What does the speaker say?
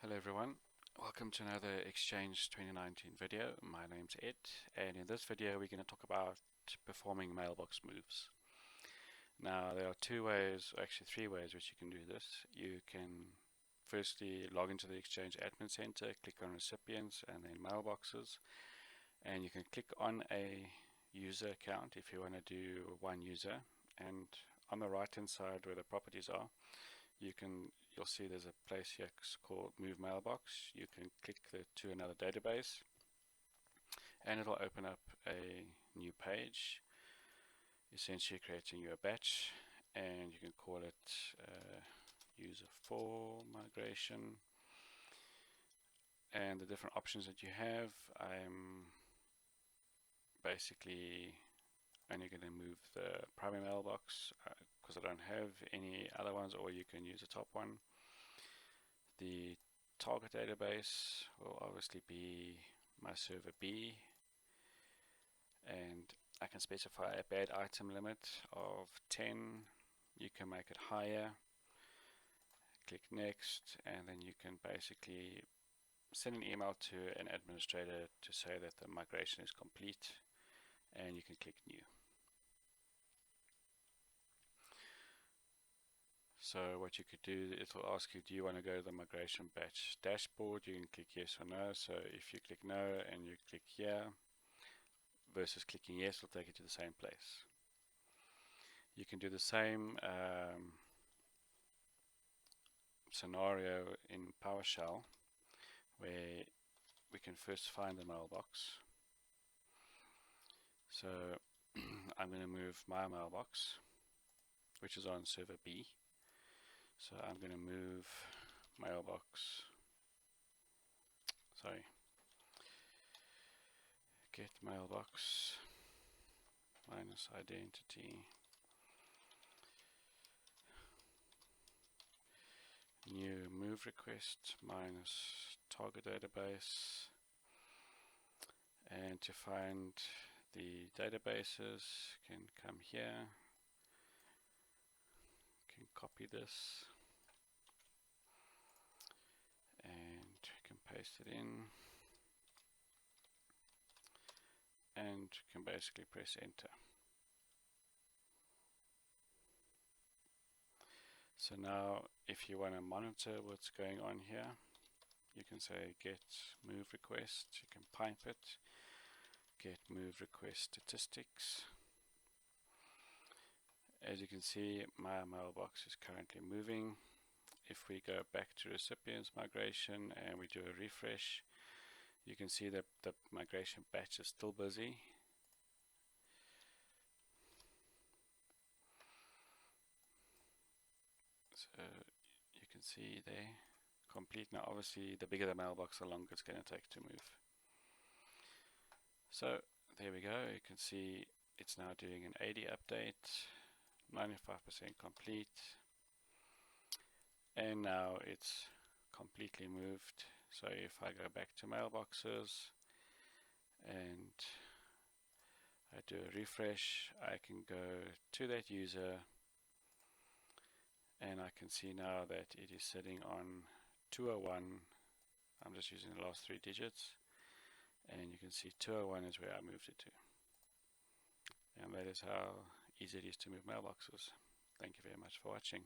Hello everyone, welcome to another Exchange 2019 video. My name's Ed, and in this video we're going to talk about performing mailbox moves. Now there are two ways, actually three ways which you can do this. You can firstly log into the Exchange Admin Center, click on recipients and then mailboxes, and you can click on a user account if you want to do one user, and on the right hand side where the properties are, you'll see there's a place here called Move Mailbox. You can click to another database and it'll open up a new page, essentially creating you a batch, and you can call it user 4 migration. And the different options that you have, I'm basically only going to move the primary mailbox because I don't have any other ones, or you can use the top one. The target database will obviously be my server B, and I can specify a bad item limit of 10. You can make it higher, click next, and then you can basically send an email to an administrator to say that the migration is complete, and you can click new. So what you could do, it will ask you, do you want to go to the migration batch dashboard? You can click yes or no. So if you click no and you click here versus clicking yes, it'll take you to the same place. You can do the same scenario in Powershell, where we can first find the mailbox. So I'm going to move my mailbox, which is on server B. So I'm going to move mailbox, get mailbox minus identity, new move request minus target database, and to find the databases, can come here, can copy this and can paste it in, and can basically press enter. So now if you want to monitor what's going on here, you can say get move request, you can pipe it, get move request statistics. As you can see, my mailbox is currently moving. If we go back to recipients migration and we do a refresh, you can see that the migration batch is still busy. So you can see there, complete. Now obviously the bigger the mailbox, the longer it's going to take to move. So there we go, you can see it's now doing an 80 update, 95% complete, and now it's completely moved. So if I go back to mailboxes and I do a refresh, I can go to that user and I can see now that it is sitting on 201. I'm just using the last 3 digits, and you can see 201 is where I moved it to. And that is how easy it is to move mailboxes. Thank you very much for watching.